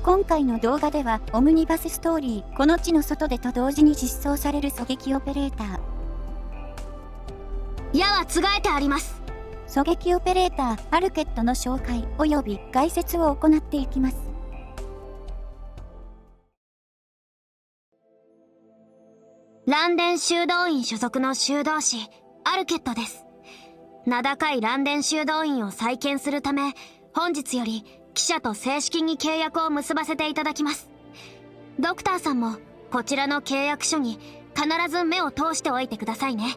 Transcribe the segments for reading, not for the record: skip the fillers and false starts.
今回の動画ではオムニバスストーリーこの地の外でと同時に実装される狙撃オペレーター矢はつがえてあります。狙撃オペレーターアルケットの紹介及び概説を行っていきます。ランデン修道院所属の修道士アルケットです。名高いランデン修道院を再建するため、本日より記者と正式に契約を結ばせていただきます。ドクターさんもこちらの契約書に必ず目を通しておいてくださいね。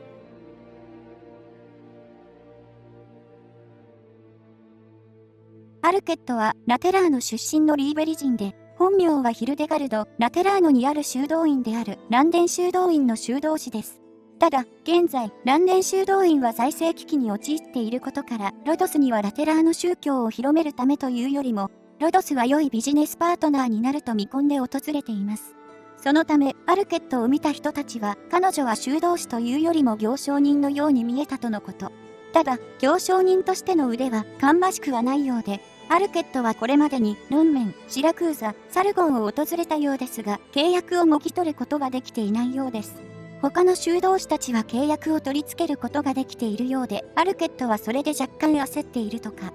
アルケットはラテラーノ出身のリーベリ人で、本名はヒルデガルド・ラテラーノにある修道院であるランデン修道院の修道士です。ただ、現在、ランデン修道院は財政危機に陥っていることから、ロドスにはラテラーノ宗教を広めるためというよりも、ロドスは良いビジネスパートナーになると見込んで訪れています。そのため、アルケットを見た人たちは、彼女は修道士というよりも行商人のように見えたとのこと。ただ、行商人としての腕は芳しくはないようで、アルケットはこれまでにロンメン、シラクーザ、サルゴンを訪れたようですが、契約をもぎ取ることができていないようです。他の修道士たちは契約を取り付けることができているようで、アルケットはそれで若干焦っているとか。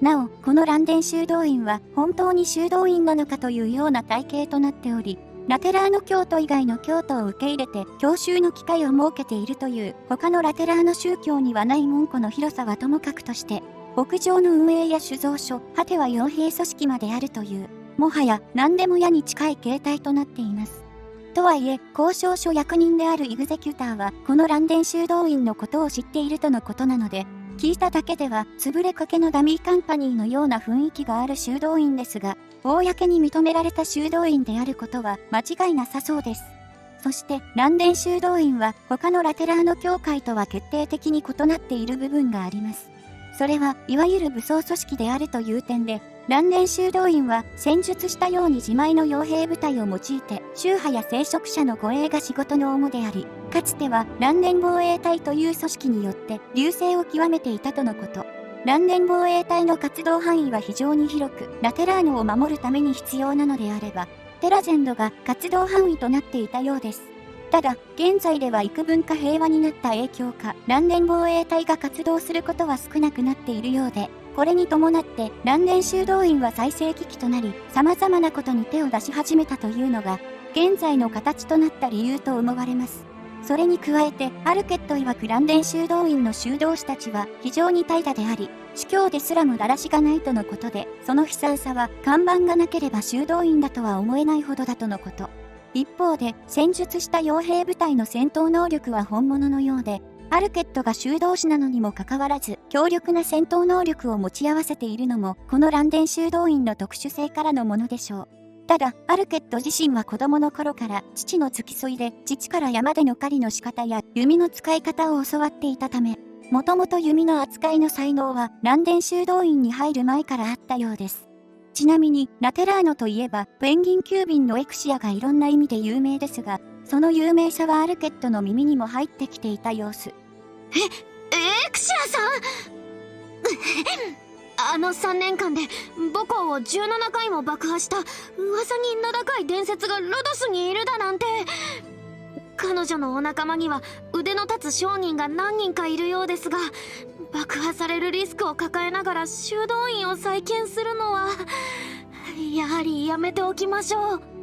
なお、このランデン修道院は本当に修道院なのかというような体系となっており、ラテラーノ教徒以外の教徒を受け入れて教習の機会を設けているという他のラテラーノ宗教にはない門戸の広さはともかくとして、牧場の運営や酒造所、果ては傭兵組織まであるという、もはや何でも矢に近い形態となっています。とはいえ、交渉所役人であるイグゼキュターは、このランデン修道院のことを知っているとのことなので、聞いただけでは、潰れかけのダミーカンパニーのような雰囲気がある修道院ですが、公に認められた修道院であることは間違いなさそうです。そして、ランデン修道院は、他のラテラーノ教会とは決定的に異なっている部分があります。それは、いわゆる武装組織であるという点で、ランデン修道院は戦術したように自前の傭兵部隊を用いて、宗派や聖職者の護衛が仕事の主であり、かつてはランデン防衛隊という組織によって隆盛を極めていたとのこと。ランデン防衛隊の活動範囲は非常に広く、ラテラーノを守るために必要なのであれば、テラジェンドが活動範囲となっていたようです。ただ、現在では幾分か平和になった影響か、ランデン防衛隊が活動することは少なくなっているようで、これに伴って、ランデン修道院は財政危機となり、様々なことに手を出し始めたというのが、現在の形となった理由と思われます。それに加えて、アルケット曰くランデン修道院の修道士たちは非常に怠惰であり、司教ですらもだらしがないとのことで、その悲惨さは看板がなければ修道院だとは思えないほどだとのこと。一方で、戦術した傭兵部隊の戦闘能力は本物のようで、アルケットが修道士なのにもかかわらず、強力な戦闘能力を持ち合わせているのも、このランデン修道院の特殊性からのものでしょう。ただ、アルケット自身は子供の頃から父の付き添いで、父から山での狩りの仕方や弓の使い方を教わっていたため、もともと弓の扱いの才能はランデン修道院に入る前からあったようです。ちなみに、ラテラーノといえば、ペンギン急便のエクシアがいろんな意味で有名ですが、その有名さはアルケットの耳にも入ってきていた様子。エクシアさんあの3年間で母校を17回も爆破した噂に名高い伝説がロドスにいるだなんて。彼女のお仲間には腕の立つ商人が何人かいるようですが、爆破されるリスクを抱えながら修道院を再建するのはやはりやめておきましょう。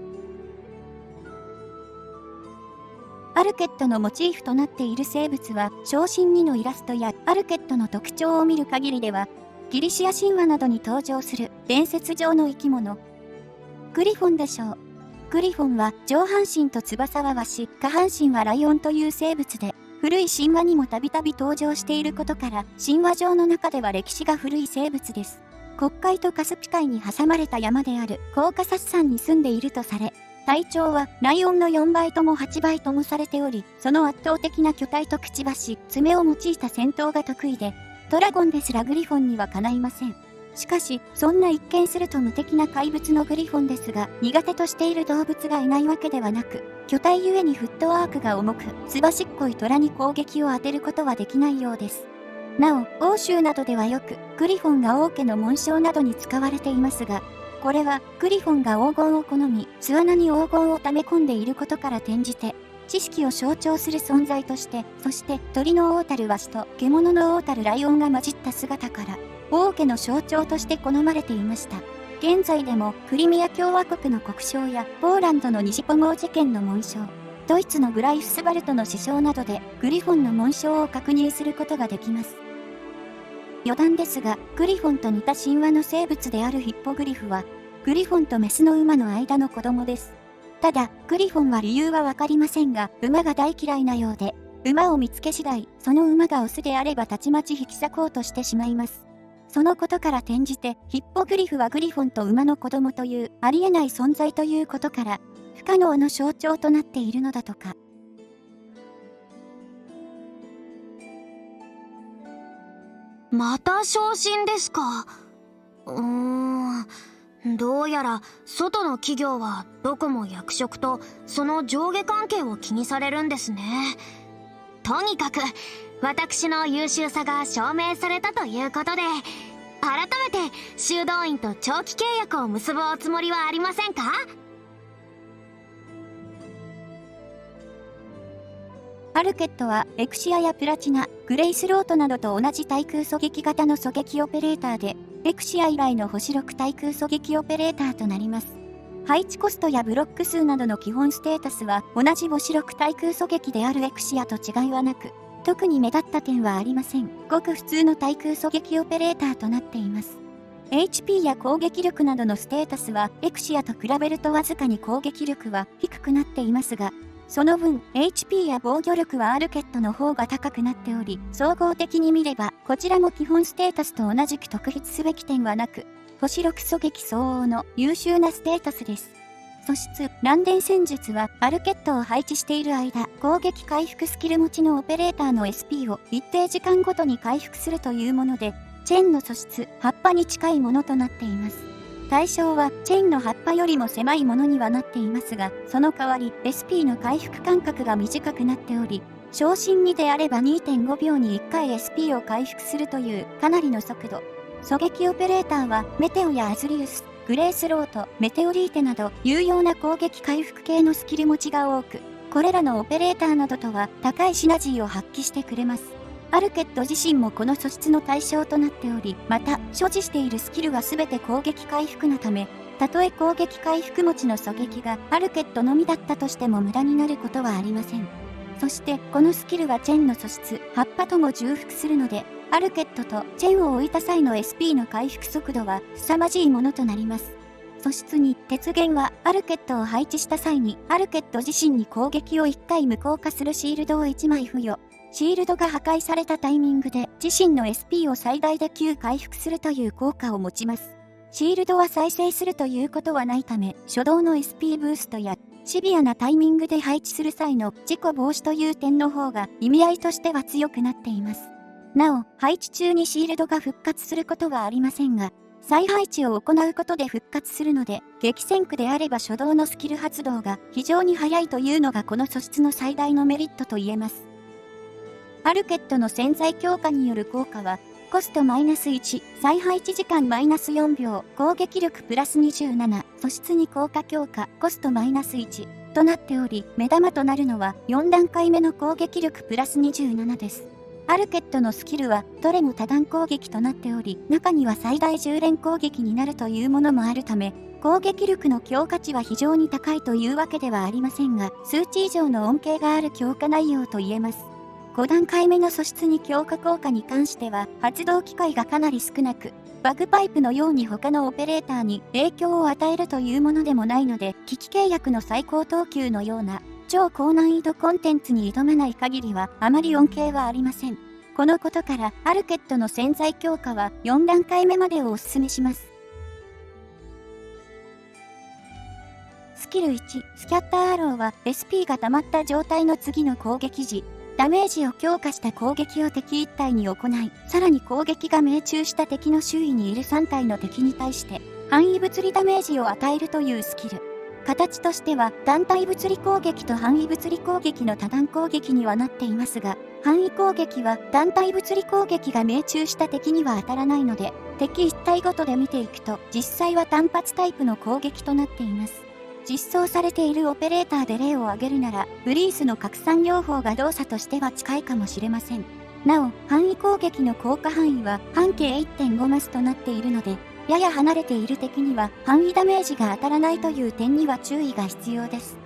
アルケットのモチーフとなっている生物は、小心2のイラストやアルケットの特徴を見る限りでは、ギリシア神話などに登場する伝説上の生き物、グリフォンでしょう。グリフォンは上半身と翼はワシ、下半身はライオンという生物で、古い神話にもたびたび登場していることから、神話上の中では歴史が古い生物です。黒海とカスピ海に挟まれた山であるコーカサス山に住んでいるとされ、体長はライオンの4倍とも8倍ともされており、その圧倒的な巨体とくちばし、爪を用いた戦闘が得意で、ドラゴンですらグリフォンにはかないません。しかし、そんな一見すると無敵な怪物のグリフォンですが、苦手としている動物がいないわけではなく、巨体ゆえにフットワークが重く、すばしっこい虎に攻撃を当てることはできないようです。なお、欧州などではよく、グリフォンが王家の紋章などに使われていますが、これはグリフォンが黄金を好み、巣穴に黄金を溜め込んでいることから転じて、知識を象徴する存在として、そして鳥の王たるワシと獣の王たるライオンが混じった姿から、王家の象徴として好まれていました。現在でもクリミア共和国の国章やポーランドのニジポ号事件の紋章、ドイツのグライフスバルトの詩章などでグリフォンの紋章を確認することができます。余談ですが、グリフォンと似た神話の生物であるヒッポグリフは、グリフォンとメスの馬の間の子供です。ただ、グリフォンは理由はわかりませんが、馬が大嫌いなようで、馬を見つけ次第、その馬がオスであればたちまち引き裂こうとしてしまいます。そのことから転じて、ヒッポグリフはグリフォンと馬の子供というありえない存在ということから、不可能の象徴となっているのだとか。また昇進ですか。どうやら外の企業はどこも役職とその上下関係を気にされるんですね。とにかく私の優秀さが証明されたということで、改めて修道院と長期契約を結ぶおつもりはありませんか？アルケットはエクシアやプラチナ、グレイスロートなどと同じ対空狙撃型の狙撃オペレーターで、エクシア以来の星6対空狙撃オペレーターとなります。配置コストやブロック数などの基本ステータスは同じ星6対空狙撃であるエクシアと違いはなく、特に目立った点はありません。ごく普通の対空狙撃オペレーターとなっています。HP や攻撃力などのステータスはエクシアと比べるとわずかに攻撃力は低くなっていますが、その分 HP や防御力はアルケットの方が高くなっており、総合的に見ればこちらも基本ステータスと同じく特筆すべき点はなく、星6狙撃相応の優秀なステータスです。素質、乱電戦術はアルケットを配置している間、攻撃回復スキル持ちのオペレーターの SP を一定時間ごとに回復するというもので、チェーンの素質、葉っぱに近いものとなっています。対象はチェーンの葉っぱよりも狭いものにはなっていますが、その代わり SP の回復間隔が短くなっており、昇進2であれば 2.5 秒に1回 SP を回復するというかなりの速度。狙撃オペレーターはメテオやアズリウス、グレースロート、メテオリーテなど有用な攻撃回復系のスキル持ちが多く、これらのオペレーターなどとは高いシナジーを発揮してくれます。アルケット自身もこの素質の対象となっており、また所持しているスキルは全て攻撃回復のため、たとえ攻撃回復持ちの狙撃がアルケットのみだったとしても無駄になることはありません。そしてこのスキルはチェーンの素質、葉っぱとも重複するので、アルケットとチェーンを置いた際の SP の回復速度は凄まじいものとなります。素質に鉄弦はアルケットを配置した際にアルケット自身に攻撃を1回無効化するシールドを1枚付与。シールドが破壊されたタイミングで自身の SP を最大で9回復するという効果を持ちます。シールドは再生するということはないため、初動の SP ブーストやシビアなタイミングで配置する際の事故防止という点の方が意味合いとしては強くなっています。なお、配置中にシールドが復活することはありませんが、再配置を行うことで復活するので、激戦区であれば初動のスキル発動が非常に早いというのがこの素質の最大のメリットと言えます。アルケットの潜在強化による効果は、コストマイナス1、再配置時間マイナス4秒、攻撃力プラス27、素質に効果強化、コストマイナス1となっており、目玉となるのは4段階目の攻撃力プラス27です。アルケットのスキルはどれも多段攻撃となっており、中には最大10連攻撃になるというものもあるため、攻撃力の強化値は非常に高いというわけではありませんが、数値以上の恩恵がある強化内容と言えます。5段階目の素質に強化効果に関しては発動機会がかなり少なく、バグパイプのように他のオペレーターに影響を与えるというものでもないので、機器契約の最高等級のような超高難易度コンテンツに挑まない限りはあまり恩恵はありません。このことからアルケットの潜在強化は4段階目までをお勧めします。スキル1、スキャッターアローは SP が溜まった状態の次の攻撃時、ダメージを強化した攻撃を敵1体に行い、さらに攻撃が命中した敵の周囲にいる3体の敵に対して、範囲物理ダメージを与えるというスキル。形としては団体物理攻撃と範囲物理攻撃の多段攻撃にはなっていますが、範囲攻撃は団体物理攻撃が命中した敵には当たらないので、敵一体ごとで見ていくと実際は単発タイプの攻撃となっています。実装されているオペレーターで例を挙げるなら、ブリースの拡散療法が動作としては近いかもしれません。なお、範囲攻撃の効果範囲は半径 1.5 マスとなっているので、やや離れている敵には範囲ダメージが当たらないという点には注意が必要です。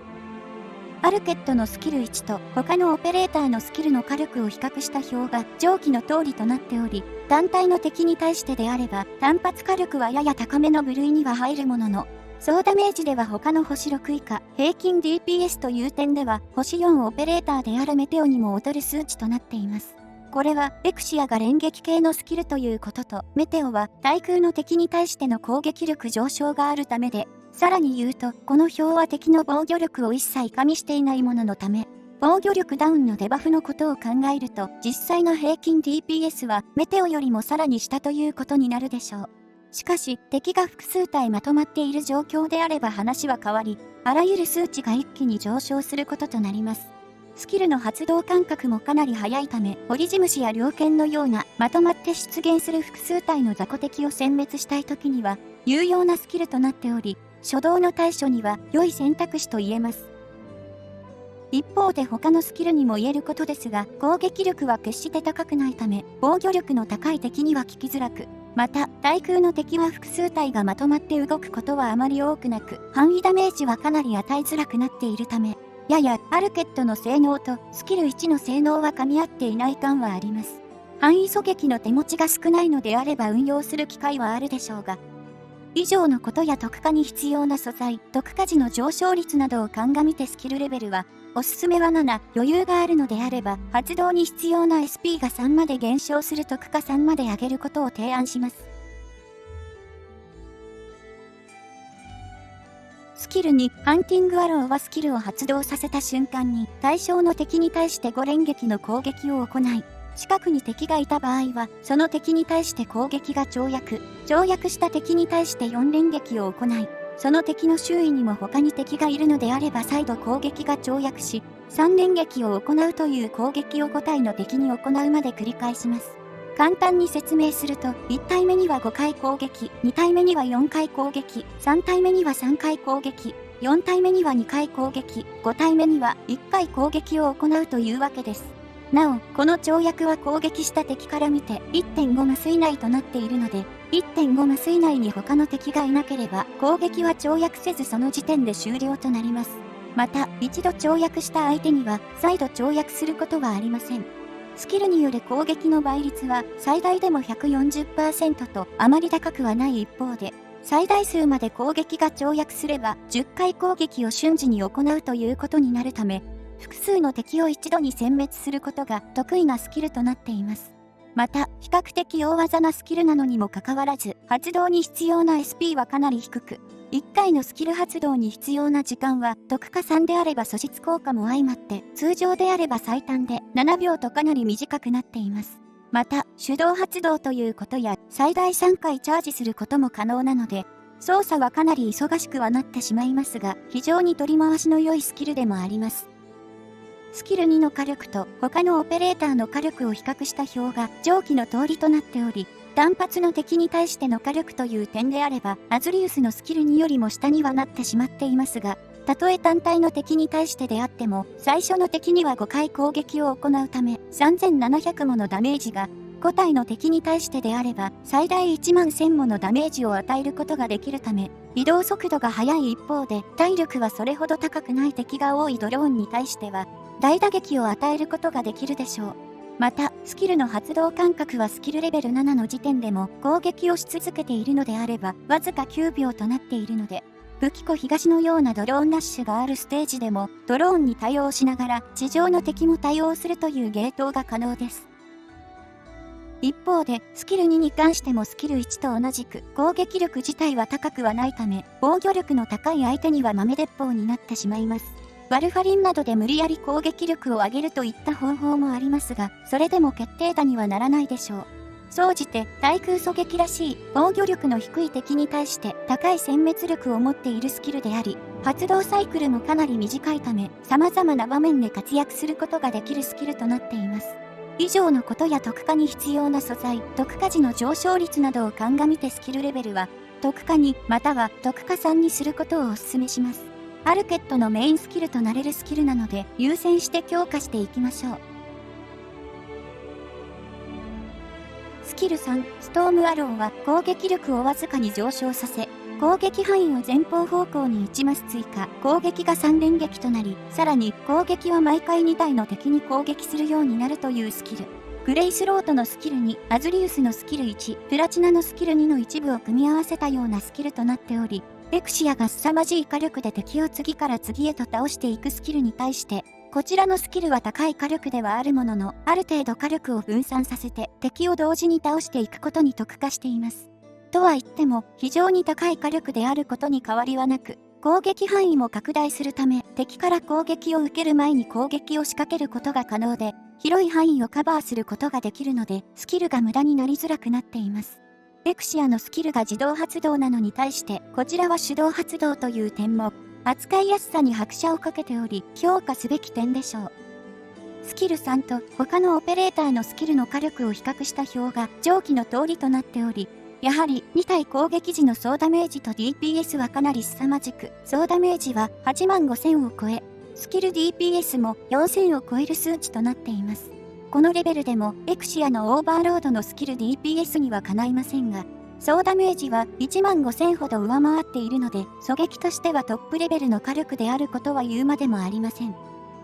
アルケットのスキル1と他のオペレーターのスキルの火力を比較した表が上記の通りとなっており、団体の敵に対してであれば単発火力はやや高めの部類には入るものの、総ダメージでは他の星6以下、平均 DPS という点では星4オペレーターであるメテオにも劣る数値となっています。これはエクシアが連撃系のスキルということと、メテオは対空の敵に対しての攻撃力上昇があるためで、さらに言うと、この表は敵の防御力を一切加味していないもののため、防御力ダウンのデバフのことを考えると、実際の平均 DPS はメテオよりもさらに下ということになるでしょう。しかし、敵が複数体まとまっている状況であれば話は変わり、あらゆる数値が一気に上昇することとなります。スキルの発動間隔もかなり速いため、オリジムシや猟犬のようなまとまって出現する複数体の雑魚敵を殲滅したい時には、有用なスキルとなっており、初動の対処には良い選択肢と言えます。一方で他のスキルにも言えることですが、攻撃力は決して高くないため、防御力の高い敵には効きづらく、また、対空の敵は複数体がまとまって動くことはあまり多くなく、範囲ダメージはかなり与えづらくなっているため、ややアルケットの性能とスキル1の性能は噛み合っていない感はあります。範囲狙撃の手持ちが少ないのであれば運用する機会はあるでしょうが、以上のことや特化に必要な素材、特化時の上昇率などを鑑みてスキルレベルは、おすすめは7、余裕があるのであれば、発動に必要な SP が3まで減少する特化3まで上げることを提案します。スキル2、ハンティングアローはスキルを発動させた瞬間に、対象の敵に対して5連撃の攻撃を行い、近くに敵がいた場合は、その敵に対して攻撃が跳躍した敵に対して4連撃を行い、その敵の周囲にも他に敵がいるのであれば再度攻撃が跳躍し、3連撃を行うという攻撃を5体の敵に行うまで繰り返します。簡単に説明すると、1体目には5回攻撃、2体目には4回攻撃、3体目には3回攻撃、4体目には2回攻撃、5体目には1回攻撃を行うというわけです。なお、この跳躍は攻撃した敵から見て 1.5 マス以内となっているので、1.5 マス以内に他の敵がいなければ攻撃は跳躍せずその時点で終了となります。また、一度跳躍した相手には再度跳躍することはありません。スキルによる攻撃の倍率は最大でも 140% とあまり高くはない一方で、最大数まで攻撃が跳躍すれば10回攻撃を瞬時に行うということになるため、複数の敵を一度に殲滅することが得意なスキルとなっています。また、比較的大技なスキルなのにもかかわらず、発動に必要な SP はかなり低く、1回のスキル発動に必要な時間は特化3であれば素質効果も相まって、通常であれば最短で7秒とかなり短くなっています。また、手動発動ということや最大3回チャージすることも可能なので、操作はかなり忙しくはなってしまいますが、非常に取り回しの良いスキルでもあります。スキル2の火力と他のオペレーターの火力を比較した表が上記の通りとなっており、単発の敵に対しての火力という点であれば、アズリウスのスキル2よりも下にはなってしまっていますが、たとえ単体の敵に対してであっても、最初の敵には5回攻撃を行うため、3700ものダメージが、5体の敵に対してであれば、最大11000ものダメージを与えることができるため、移動速度が速い一方で、体力はそれほど高くない敵が多いドローンに対しては、大打撃を与えることができるでしょう。また、スキルの発動間隔はスキルレベル7の時点でも攻撃をし続けているのであれば、わずか9秒となっているので、武器庫東のようなドローンラッシュがあるステージでも、ドローンに対応しながら地上の敵も対応するというゲートが可能です。一方で、スキル2に関してもスキル1と同じく、攻撃力自体は高くはないため、防御力の高い相手には豆鉄砲になってしまいます。ワルファリンなどで無理やり攻撃力を上げるといった方法もありますが、それでも決定打にはならないでしょう。総じて対空狙撃らしい防御力の低い敵に対して高い殲滅力を持っているスキルであり、発動サイクルもかなり短いため、様々な場面で活躍することができるスキルとなっています。以上のことや特化に必要な素材、特化時の上昇率などを鑑みてスキルレベルは、特化2または特化3にすることをお勧めします。アルケットのメインスキルとなれるスキルなので、優先して強化していきましょう。スキル3、ストームアローは攻撃力をわずかに上昇させ、攻撃範囲を前方方向に1マス追加、攻撃が3連撃となり、さらに攻撃は毎回2体の敵に攻撃するようになるというスキル。グレイスロートのスキル2、アズリウスのスキル1、プラチナのスキル2の一部を組み合わせたようなスキルとなっており、エクシアが凄まじい火力で敵を次から次へと倒していくスキルに対して、こちらのスキルは高い火力ではあるものの、ある程度火力を分散させて敵を同時に倒していくことに特化しています。とは言っても、非常に高い火力であることに変わりはなく、攻撃範囲も拡大するため、敵から攻撃を受ける前に攻撃を仕掛けることが可能で、広い範囲をカバーすることができるので、スキルが無駄になりづらくなっています。エクシアのスキルが自動発動なのに対して、こちらは手動発動という点も、扱いやすさに拍車をかけており、評価すべき点でしょう。スキル3と他のオペレーターのスキルの火力を比較した表が上記の通りとなっており、やはり2体攻撃時の総ダメージと DPS はかなり凄まじく、総ダメージは85000を超え、スキル DPS も4000を超える数値となっています。このレベルでもエクシアのオーバーロードのスキル DPS にはかないませんが、総ダメージは15000ほど上回っているので、狙撃としてはトップレベルの火力であることは言うまでもありません。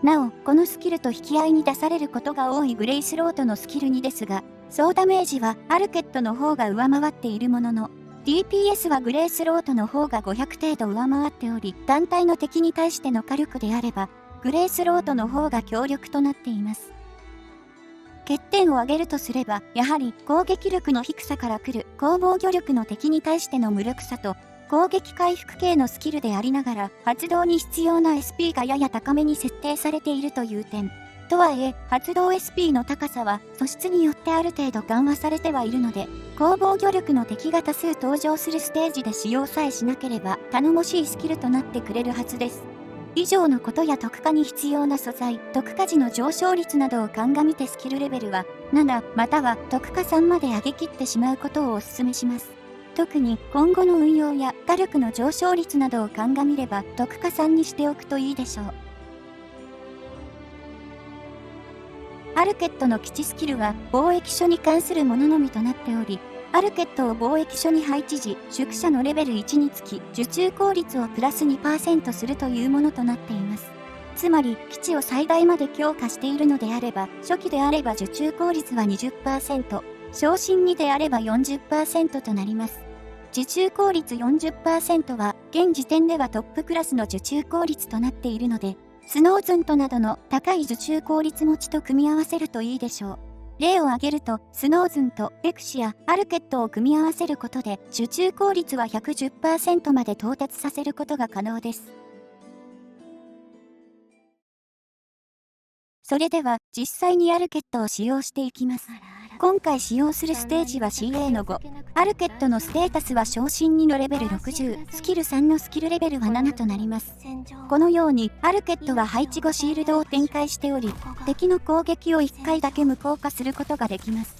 なお、このスキルと引き合いに出されることが多いグレイスロートのスキル2ですが、総ダメージはアルケットの方が上回っているものの、DPS はグレイスロートの方が500程度上回っており、団体の敵に対しての火力であれば、グレイスロートの方が強力となっています。欠点を挙げるとすれば、やはり攻撃力の低さから来る高防御力の敵に対しての無力さと、攻撃回復系のスキルでありながら、発動に必要な SP がやや高めに設定されているという点。とはいえ、発動 SP の高さは素質によってある程度緩和されてはいるので、高防御力の敵が多数登場するステージで使用さえしなければ頼もしいスキルとなってくれるはずです。以上のことや特化に必要な素材、特化時の上昇率などを鑑みてスキルレベルは7または特化3まで上げ切ってしまうことをお勧めします。特に今後の運用や火力の上昇率などを鑑みれば特化3にしておくといいでしょう。アルケットの基地スキルは貿易所に関するもののみとなっており、アルケットを貿易所に配置時、宿舎のレベル1につき受注効率をプラス 2% するというものとなっています。つまり、基地を最大まで強化しているのであれば、初期であれば受注効率は 20%、昇進2であれば 40% となります。受注効率 40% は、現時点ではトップクラスの受注効率となっているので、スノーズントなどの高い受注効率持ちと組み合わせるといいでしょう。例を挙げると、スノーズンとエクシア、アルケットを組み合わせることで、受注効率は 110% まで到達させることが可能です。それでは、実際にアルケットを使用していきます。今回使用するステージは CA の5。アルケットのステータスは昇進2のレベル60、スキル3のスキルレベルは7となります。このように、アルケットは配置後シールドを展開しており、敵の攻撃を1回だけ無効化することができます。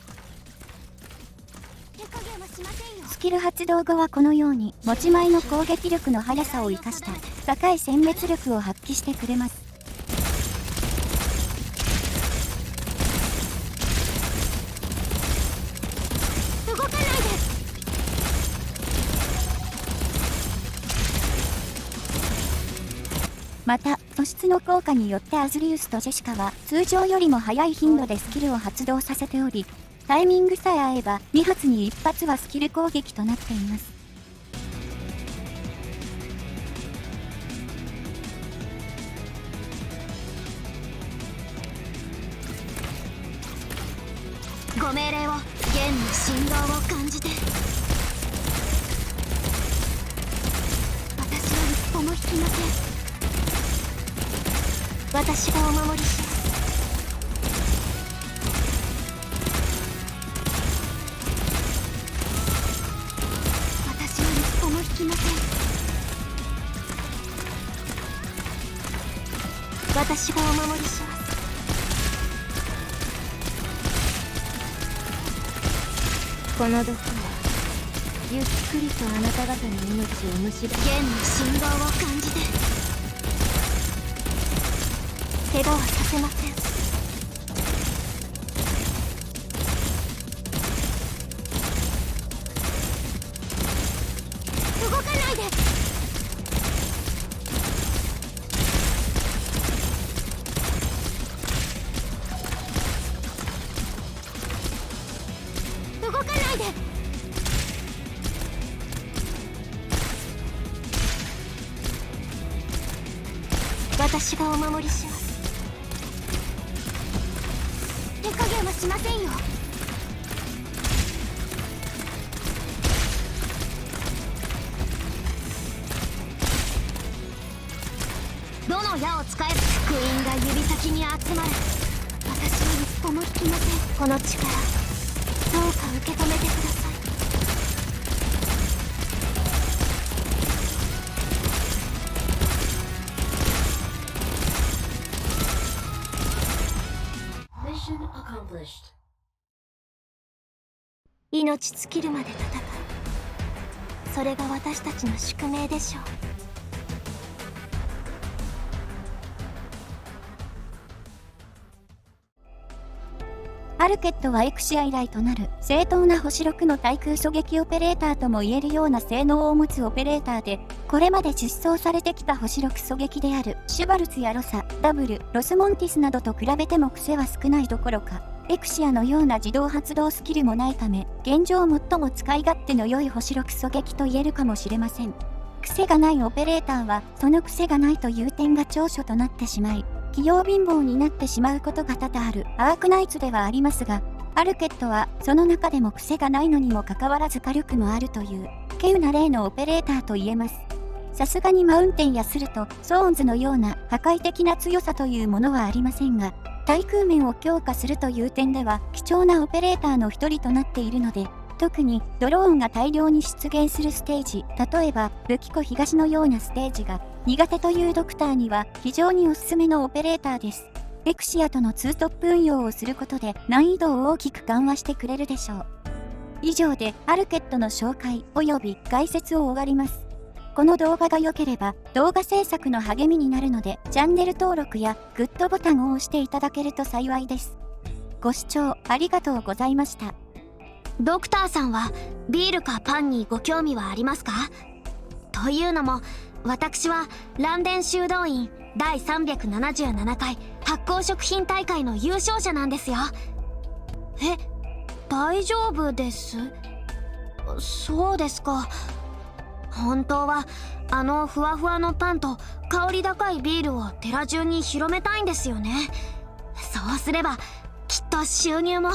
スキル発動後はこのように、持ち前の攻撃力の速さを生かした、高い殲滅力を発揮してくれます。また、素質の効果によってアズリウスとジェシカは通常よりも速い頻度でスキルを発動させており、タイミングさえ合えば2発に1発はスキル攻撃となっています。ご命令を、弦の振動を感じて。私は一歩も引きません。私がお守りします。私がお守りします。この毒はゆっくりとあなた方の命を蝕む弦の振動を感じて怪我はさせません。動かないで。動かないで。私がお守りします。手加減はしませんよ。どの矢を使えば福音が指先に集まる。私は一歩も引きません。この力どうか受け止めてください。命尽きるまで戦う。それが私たちの宿命でしょう。アルケットはエクシア以来となる正当な星6の対空狙撃オペレーターとも言えるような性能を持つオペレーターで、これまで実装されてきた星6狙撃であるシュバルツやロサ、ダブル、ロスモンティスなどと比べても癖は少ないどころか、エクシアのような自動発動スキルもないため、現状最も使い勝手の良い星6狙撃と言えるかもしれません。癖がないオペレーターは、その癖がないという点が長所となってしまい、器用貧乏になってしまうことが多々あるアークナイツではありますが、アルケットはその中でも癖がないのにもかかわらず火力もあるという稀有な例のオペレーターと言えます。さすがにマウンテンやスルとソーンズのような破壊的な強さというものはありませんが、対空面を強化するという点では貴重なオペレーターの一人となっているので、特にドローンが大量に出現するステージ、例えば武器庫東のようなステージが苦手というドクターには非常におすすめのオペレーターです。エクシアとのツートップ運用をすることで難易度を大きく緩和してくれるでしょう。以上でアルケットの紹介及び解説を終わります。この動画が良ければ動画制作の励みになるのでチャンネル登録やグッドボタンを押していただけると幸いです。ご視聴ありがとうございました。ドクターさんはビールかパンにご興味はありますか？というのも私は蘭電修道院第377回発酵食品大会の優勝者なんですよ。え、大丈夫です？そうですか。本当はあのふわふわのパンと香り高いビールを寺中に広めたいんですよね。そうすればきっと収入も